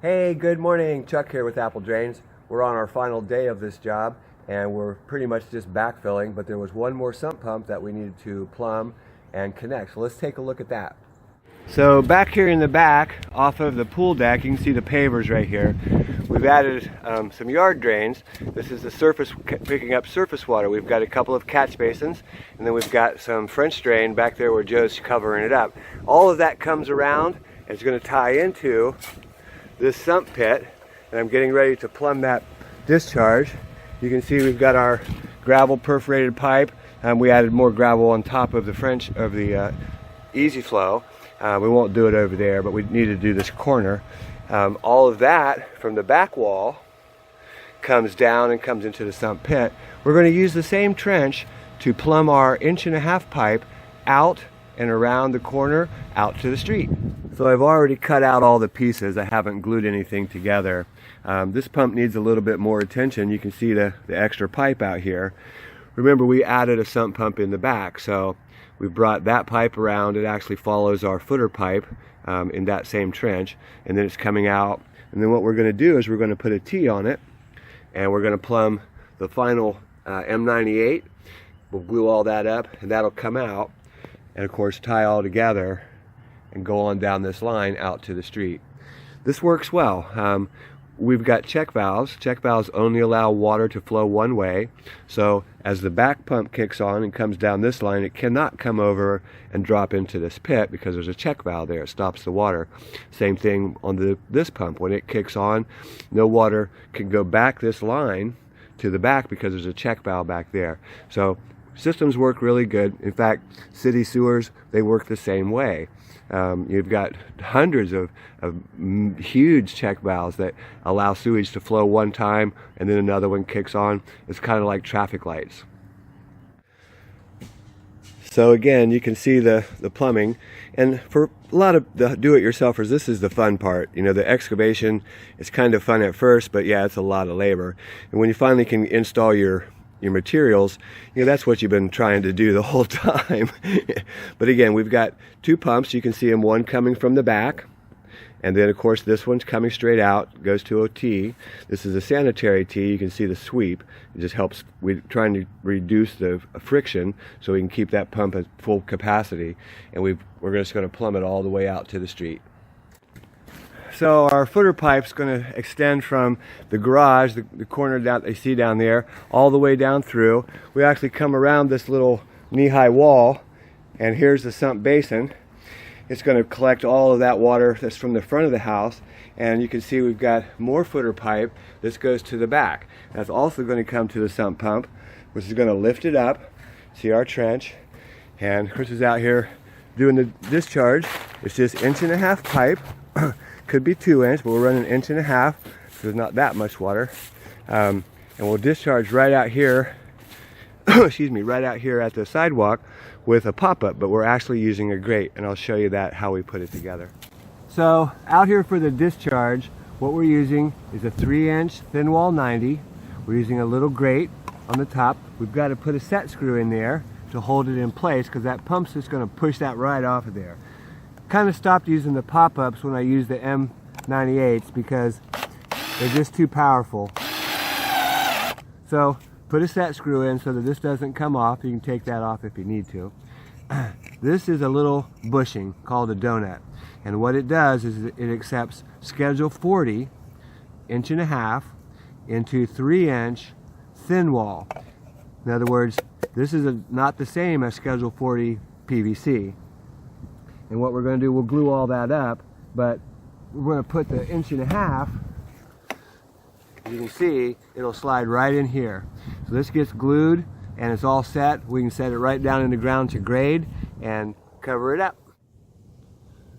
Hey, good morning. Chuck here with Apple Drains. We're on our final day of this job and we're pretty much just backfilling, but there was one more sump pump that we needed to plumb and connect. So let's take a look at that. So back here in the back, off of the pool deck, you can see the pavers right here. We've added some yard drains. This is the surface, picking up surface water. We've got a couple of catch basins, and then we've got some French drain back there where Joe's covering it up. All of that comes around and it's going to tie into this sump pit, and I'm getting ready to plumb that discharge. You can see we've got our gravel perforated pipe. We added more gravel on top of the easy flow. We won't do it over there, but we need to do this corner. All of that from the back wall comes down and comes into the sump pit. We're going to use the same trench to plumb our 1.5-inch pipe out and around the corner out to the street. So I've already cut out all the pieces. I haven't glued anything together. This pump needs a little bit more attention. You can see the extra pipe out here. Remember, we added a sump pump in the back, so we brought that pipe around. It actually follows our footer pipe in that same trench, and then it's coming out. And then what we're going to do is we're going to put a T on it, and we're going to plumb the final M98. We'll glue all that up, and that'll come out, and of course tie all together and go on down this line out to the street. This works well. We've got check valves. Check valves only allow water to flow one way, so as the back pump kicks on and comes down this line, it cannot come over and drop into this pit because there's a check valve there. It stops the water. Same thing on this pump. When it kicks on, no water can go back this line to the back because there's a check valve back there. So systems work really good. In fact, city sewers, they work the same way. You've got hundreds of huge check valves that allow sewage to flow one time and then another one kicks on. It's kind of like traffic lights. So again, you can see the plumbing, and for a lot of the do-it-yourselfers, this is the fun part. You know, the excavation is kind of fun at first, but yeah, it's a lot of labor. And when you finally can install your materials, you know, that's what you've been trying to do the whole time. But again, we've got two pumps. You can see them, one coming from the back, and then of course this one's coming straight out, goes to a T. This is a sanitary T. You can see the sweep. It just helps. We're trying to reduce the friction so we can keep that pump at full capacity, and we're just going to plumb it all the way out to the street. So our footer pipe's going to extend from the garage, the corner that you see down there, all the way down through. We actually come around this little knee-high wall, and here's the sump basin. It's going to collect all of that water that's from the front of the house, and you can see we've got more footer pipe. This goes to the back. That's also going to come to the sump pump, which is going to lift it up. See our trench, and Chris is out here doing the discharge. It's just 1.5-inch pipe. Could be 2-inch, but we're running 1.5 inches, so there's not that much water. And we'll discharge right out here, excuse me, right out here at the sidewalk with a pop-up, but we're actually using a grate, and I'll show you that, how we put it together. So out here for the discharge, what we're using is a 3-inch thin wall 90. We're using a little grate on the top. We've got to put a set screw in there to hold it in place because that pump's just going to push that right off of there. Kind of stopped using the pop-ups when I used the M98s because they're just too powerful. So put a set screw in so that this doesn't come off. You can take that off if you need to. This is a little bushing called a donut, and what it does is it accepts Schedule 40 1.5 into 3-inch thin wall. In other words, this is not the same as Schedule 40 PVC. And what we're going to do, we'll glue all that up, but we're going to put the 1.5 inch. As you can see, it'll slide right in here. So this gets glued and it's all set. We can set it right down in the ground to grade and cover it up.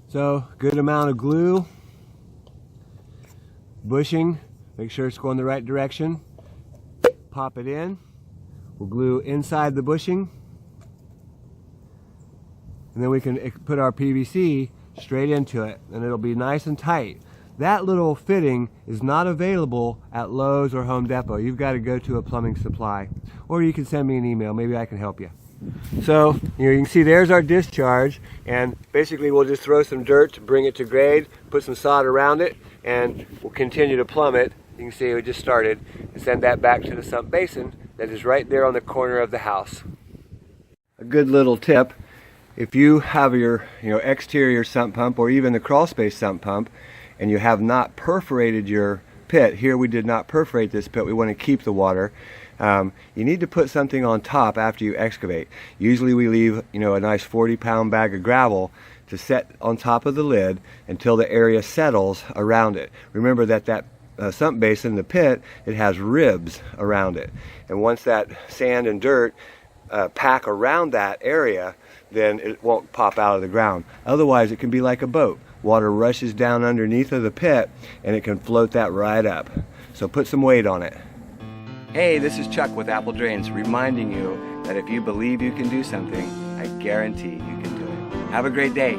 So good amount of glue, bushing, make sure it's going the right direction. Pop it in. We'll glue inside the bushing. And then we can put our PVC straight into it, and it'll be nice and tight. That little fitting is not available at Lowe's or Home Depot. You've got to go to a plumbing supply, or you can send me an email. Maybe I can help you. So you can see there's our discharge, and basically we'll just throw some dirt to bring it to grade, put some sod around it, and we'll continue to plumb it. You can see we just started, and send that back to the sump basin that is right there on the corner of the house. A good little tip, if you have your exterior sump pump or even the crawl space sump pump and you have not perforated your pit, here we did not perforate this pit, we want to keep the water, you need to put something on top after you excavate. Usually we leave a nice 40-pound bag of gravel to set on top of the lid until the area settles around it. Remember that sump basin, the pit, it has ribs around it, and once that sand and dirt pack around that area, then it won't pop out of the ground. Otherwise it can be like a boat. Water rushes down underneath of the pit and it can float that right up. So put some weight on it. Hey, this is Chuck with Apple Drains, reminding you that if you believe you can do something, I guarantee you can do it. Have a great day.